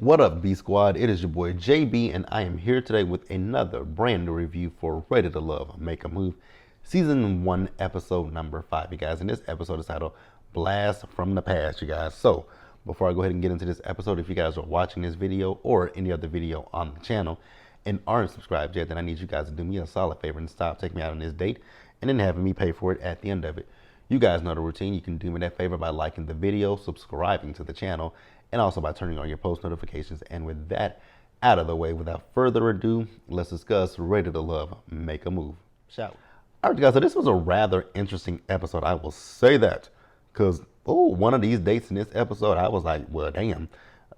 What up, B Squad? It is your boy JB, and I am here today with another brand new review for Ready to Love, Make a Move, Season 1, Episode number 5, you guys. And this episode is titled Blast from the Past, you guys. So, before I go ahead and get into this episode, if you guys are watching this video or any other video on the channel and aren't subscribed yet, then I need you guys to do me a solid favor and stop taking me out on this date and then having me pay for it at the end of it. You guys know the routine. You can do me that favor by liking the video, subscribing to the channel, and also by turning on your post notifications. And with that out of the way, without further ado, let's discuss Ready to Love, Make a Move, shall we? All right, guys, so this was a rather interesting episode. I will say that because, one of these dates in this episode, I was like, well, damn,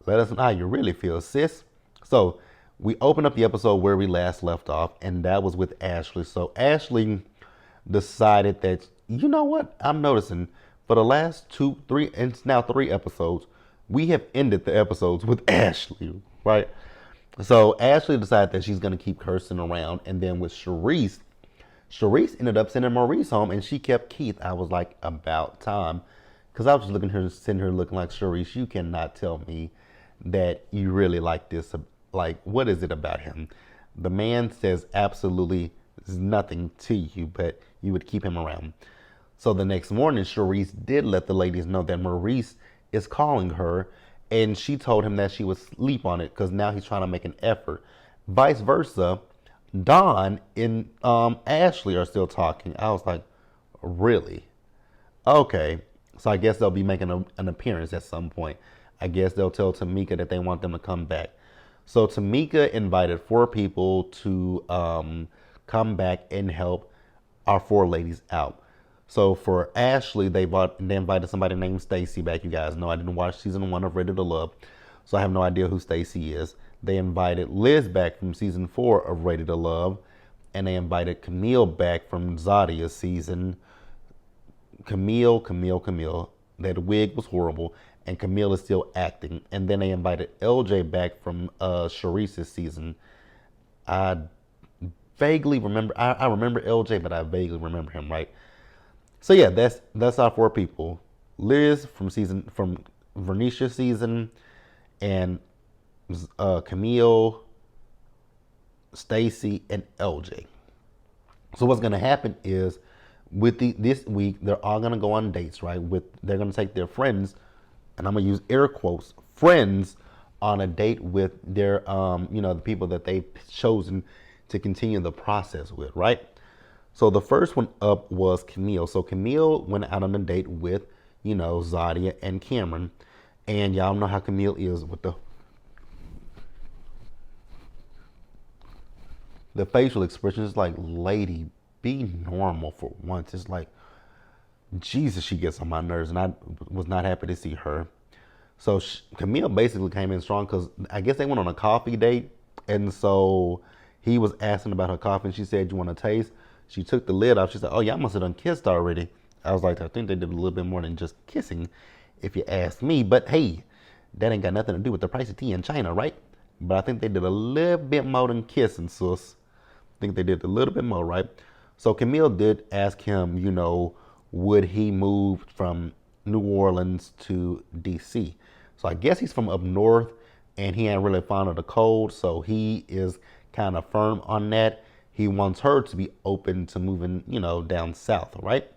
let us know how you really feel, sis. So we opened up the episode where we last left off, and that was with Ashley. So Ashley decided that, you know what, I'm noticing for the last 2, 3, and it's now 3 episodes, we have ended the episodes with Ashley, right? So Ashley decided that she's going to keep cursing around. And then with Charisse ended up sending Maurice home, and she kept Keith. I was like, about time. Because I was just sitting here looking like, Charisse, you cannot tell me that you really like this. Like, what is it about him? The man says absolutely nothing to you, but you would keep him around. So the next morning, Charisse did let the ladies know that Maurice is calling her, and she told him that she would sleep on it because now he's trying to make an effort. Vice versa, Dawn and Ashley are still talking. I was like, really? Okay. So I guess they'll be making an appearance at some point. I guess they'll tell Tamika that they want them to come back. So Tamika invited 4 people to come back and help our 4 ladies out. So for Ashley, they invited somebody named Stacy back. You guys know I didn't watch season 1 of Ready to Love, so I have no idea who Stacy is. They invited Liz back from season 4 of Ready to Love, and they invited Camille back from Zadia's season. Camille. That wig was horrible, and Camille is still acting. And then they invited LJ back from Charisse's season. I vaguely remember. I remember LJ, but I vaguely remember him, right? So yeah, that's our 4 people. Liz from Vernicia's season, and Camille, Stacy, and LJ. So what's gonna happen is with this week, they're all gonna go on dates, right? They're gonna take their friends, and I'm gonna use air quotes, friends, on a date with their the people that they've chosen to continue the process with, right? So the first one up was Camille. So Camille went out on a date with, Zadia and Cameron. And y'all know how Camille is with the facial expression. It's like, lady, be normal for once. It's like, Jesus, she gets on my nerves. And I was not happy to see her. So Camille basically came in strong because I guess they went on a coffee date. And so he was asking about her coffee, and she said, you want to taste? She took the lid off. She said, oh, y'all must have done kissed already. I was like, I think they did a little bit more than just kissing, if you ask me. But hey, that ain't got nothing to do with the price of tea in China, right? But I think they did a little bit more than kissing, sis. I think they did a little bit more, right? So Camille did ask him, would he move from New Orleans to D.C.? So I guess he's from up north, and he ain't really fond of the cold, so he is kind of firm on that. He wants her to be open to moving, down south, right?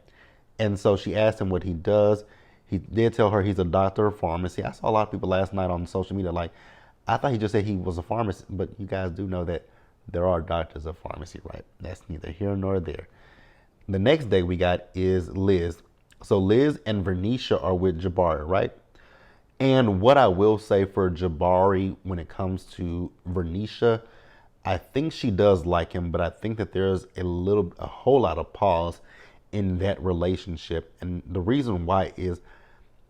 And so she asked him what he does. He did tell her he's a doctor of pharmacy. I saw a lot of people last night on social media like, I thought he just said he was a pharmacist, but you guys do know that there are doctors of pharmacy, right? That's neither here nor there. The next day we got is Liz. So Liz and Vernicia are with Jabari, right? And what I will say for Jabari when it comes to Vernicia, I think she does like him, but I think that there's a whole lot of pause in that relationship. And the reason why is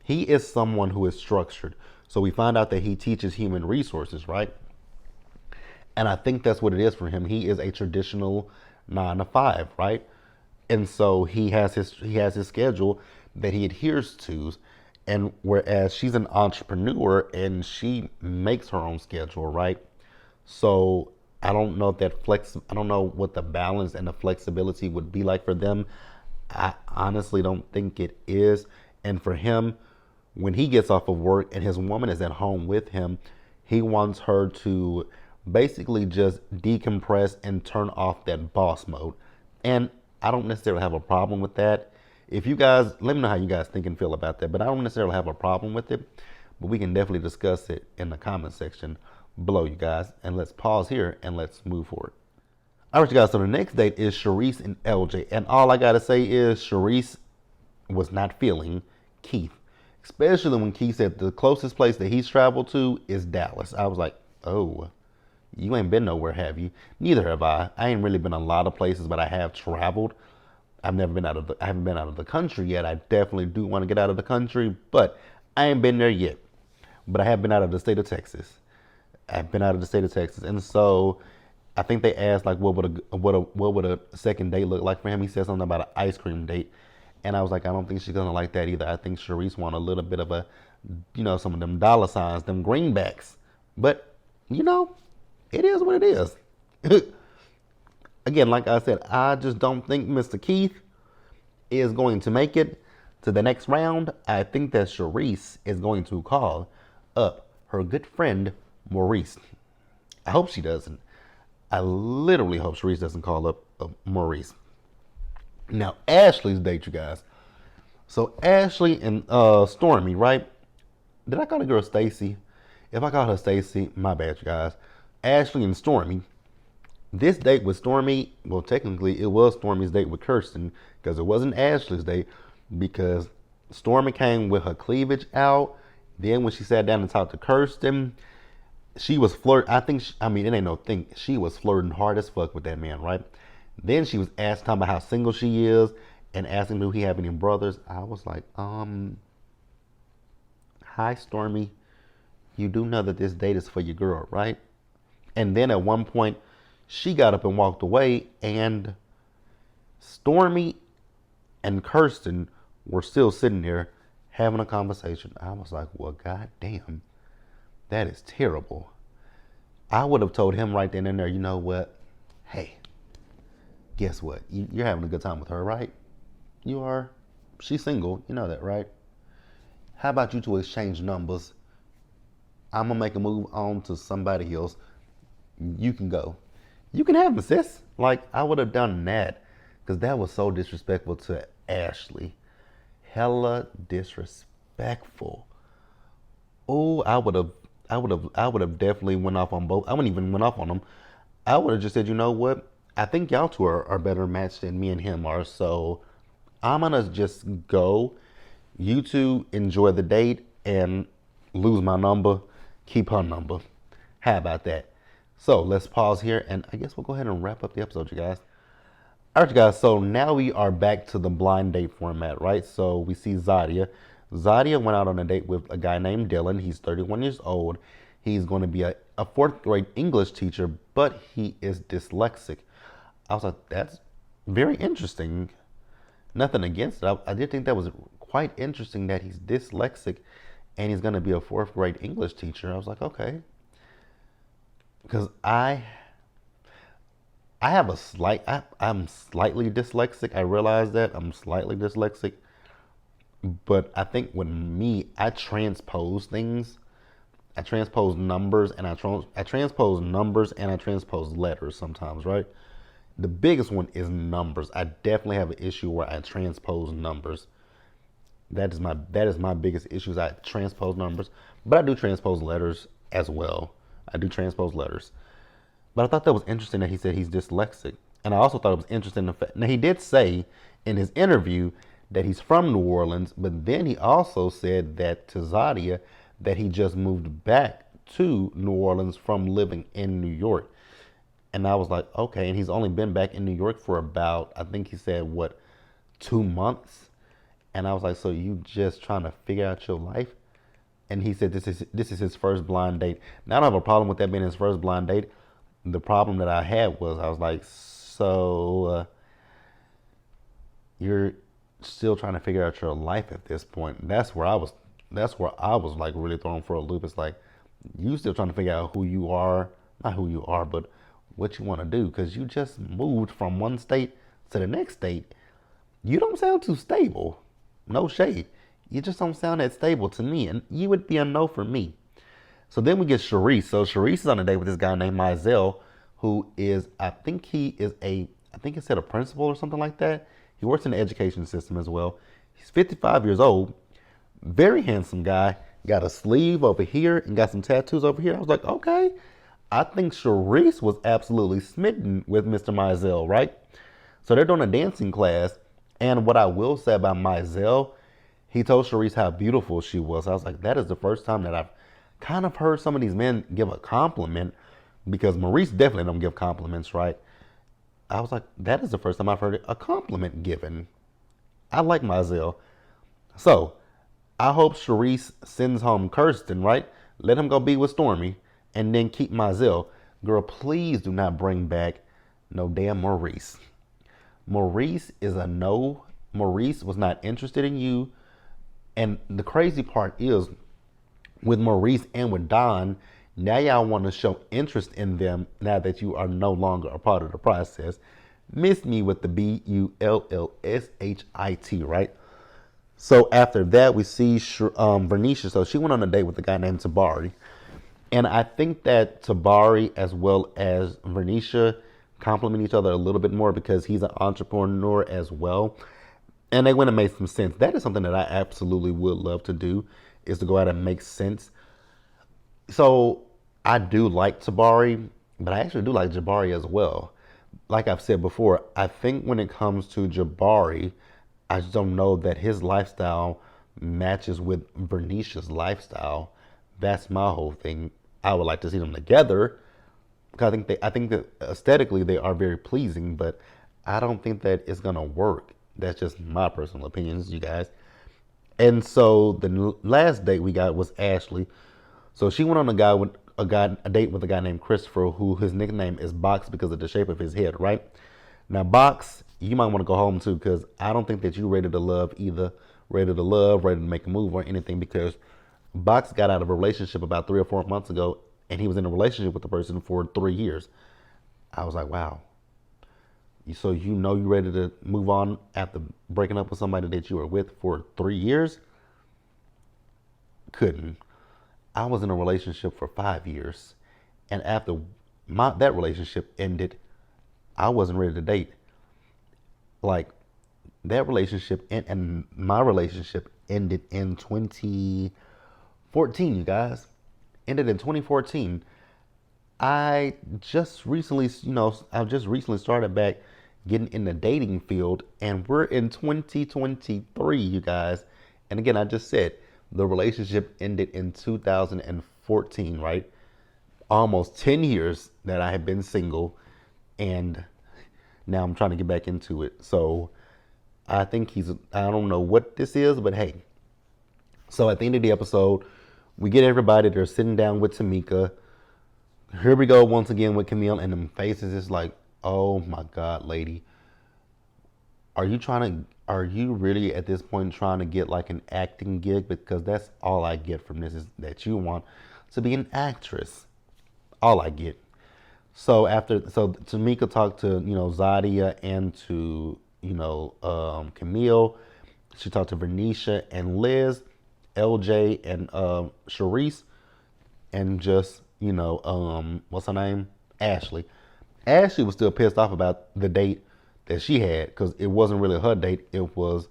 he is someone who is structured. So we find out that he teaches human resources, right? And I think that's what it is for him. He is a traditional 9 to 5, right? And so he has his schedule that he adheres to. And whereas she's an entrepreneur and she makes her own schedule, right? So I don't know if I don't know what the balance and the flexibility would be like for them. I honestly don't think it is. And for him, when he gets off of work and his woman is at home with him, He wants her to basically just decompress and turn off that boss mode. And I don't necessarily have a problem with that. If you guys, let me know how you guys think and feel about that. But I don't necessarily have a problem with it. But we can definitely discuss it in the comment section below, you guys. And let's pause here and let's move forward. All right, you guys. So the next date is Sharice and LJ. And all I got to say is Sharice was not feeling Keith. Especially when Keith said the closest place that he's traveled to is Dallas. I was like, oh, you ain't been nowhere, have you? Neither have I. I ain't really been a lot of places, but I have traveled. I haven't been out of the country yet. I definitely do want to get out of the country, but I ain't been there yet. But I have been out of the state of Texas. I've been out of the state of Texas, and so I think they asked like, what would a second date look like for him? He said something about an ice cream date. And I was like, I don't think she's gonna like that either. I think Sharice want a little bit of a, some of them dollar signs, them greenbacks. But, it is what it is. Again, like I said, I just don't think Mr. Keith is going to make it to the next round. I think that Sharice is going to call up her good friend, Maurice. I hope she doesn't. I literally hope Sharice doesn't call up Maurice. Now, Ashley's date, you guys. So, Ashley and Stormy, right? Did I call the girl Stacy? If I called her Stacy, my bad, you guys. Ashley and Stormy. This date with Stormy, well, technically, it was Stormy's date with Kirsten because it wasn't Ashley's date because Stormy came with her cleavage out. Then when she sat down and talked to Kirsten, she was flirting. It ain't no thing. She was flirting hard as fuck with that man, right? Then she was asked talking about how single she is and asking do he have any brothers. I was like, hi Stormy, you do know that this date is for your girl, right? And then at one point, she got up and walked away, and Stormy and Kirsten were still sitting there having a conversation. I was like, well, goddamn, that is terrible. I would have told him right then and there, you know what? Hey, guess what? You're having a good time with her, right? You are. She's single. You know that, right? How about you two exchange numbers? I'm going to make a move on to somebody else. You can go. You can have him, sis. Like, I would have done that because that was so disrespectful to Ashley. Hella disrespectful. Oh, I would have definitely went off on both. I wouldn't even went off on them. I would have just said, you know what? I think y'all two are better matched than me and him are. So I'm going to just go. You two enjoy the date and lose my number. Keep her number. How about that? So let's pause here. And I guess we'll go ahead and wrap up the episode, you guys. All right, you guys. So now we are back to the blind date format, right? So we see Zadia. Zadia went out on a date with a guy named Dylan. He's 31 years old. He's going to be a fourth grade English teacher, but he is dyslexic. I was like, that's very interesting. Nothing against it. I did think that was quite interesting that he's dyslexic and he's going to be a fourth grade English teacher. I was like, okay. Because I'm slightly dyslexic. I realize that I'm slightly dyslexic. But I think with me, I transpose things. I transpose numbers and I transpose letters sometimes, right? The biggest one is numbers. I definitely have an issue where I transpose numbers. That is my biggest issue is I transpose numbers. But I do transpose letters as well. I do transpose letters. But I thought that was interesting that he said he's dyslexic. And I also thought it was interesting the fact, now he did say in his interview that he's from New Orleans, but then he also said that to Zadia that he just moved back to New Orleans from living in New York. And I was like, okay. And he's only been back in New York for about, I think he said, 2 months? And I was like, so you just trying to figure out your life? And he said this is his first blind date. Now, I don't have a problem with that being his first blind date. The problem that I had was I was like, so you're still trying to figure out your life at this point. That's where I was like really thrown for a loop. It's like you still trying to figure out who you are, not who you are, but what you want to do, because you just moved from one state to the next state. You don't sound too stable. No shade. You just don't sound that stable to me, and you would be a no for me. So then we get Sharice. So Sharice is on a date with this guy named Zelle, who is, I think it said a principal or something like that. He works in the education system as well. He's 55 years old, very handsome guy. Got a sleeve over here and got some tattoos over here. I was like, okay. I think Sharice was absolutely smitten with Mr. Mizell, right? So they're doing a dancing class. And what I will say about Mizell, he told Sharice how beautiful she was. I was like, that is the first time that I've kind of heard some of these men give a compliment, because Maurice definitely don't give compliments, right? I was like, that is the first time I've heard a compliment given. I like Mizell. So I hope Sharice sends home Kirsten, right? Let him go be with Stormy and then keep Mizell. Girl, please do not bring back no damn Maurice. Maurice is a no. Maurice was not interested in you. And the crazy part is, with Maurice and with Don, now y'all want to show interest in them now that you are no longer a part of the process. Miss me with the Bullshit, right? So after that, we see Vernisha. So she went on a date with a guy named Tabari. And I think that Tabari as well as Vernisha complement each other a little bit more because he's an entrepreneur as well. And they went and made some sense. That is something that I absolutely would love to do, is to go out and make sense. So I do like Tabari, but I actually do like Jabari as well. Like I've said before, I think when it comes to Jabari, I just don't know that his lifestyle matches with Vernisha's lifestyle. That's my whole thing. I would like to see them together, because I think that aesthetically they are very pleasing, but I don't think that it's gonna work. That's just my personal opinions, you guys. And so the last date we got was Ashley. So she went on a date with a guy named Christopher, who his nickname is Box because of the shape of his head, right? Now, Box, you might want to go home too, because I don't think that you ready to love either. Ready to love, ready to make a move or anything, because Box got out of a relationship about 3 or 4 months ago, and he was in a relationship with the person for 3 years. I was like, wow. So you know you're ready to move on after breaking up with somebody that you were with for 3 years? Couldn't. I was in a relationship for 5 years, and after that relationship ended, I wasn't ready to date. Like, that relationship and my relationship ended in 2014, you guys. Ended in 2014. I've just recently started back getting in the dating field, and we're in 2023, you guys. And again, I just said the relationship ended in 2014, right? Almost 10 years that I have been single, and now I'm trying to get back into it. So I think I don't know what this is, but hey. So at the end of the episode, we get everybody, they're sitting down with Tamika. Here we go once again with Camille, and them faces is like, oh my God, lady. Are you really at this point trying to get like an acting gig? Because that's all I get from this, is that you want to be an actress. All I get. So Tamika talked to, Zadia and to, Camille. She talked to Vernisha and Liz, LJ and Sharice, and just, what's her name? Ashley. Ashley was still pissed off about the date that she had, because it wasn't really her date. It was,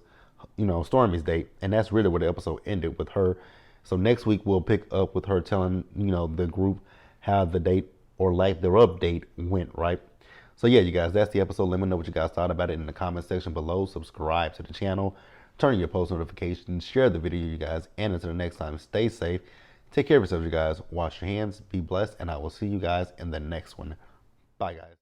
Stormy's date. And that's really where the episode ended, with her. So next week we'll pick up with her telling, the group how the date or lack thereof date went, right? So yeah, you guys, that's the episode. Let me know what you guys thought about it in the comment section below. Subscribe to the channel, turn on your post notifications, share the video, you guys, and until the next time, stay safe. Take care of yourselves, you guys. Wash your hands, be blessed, and I will see you guys in the next one. Bye, guys.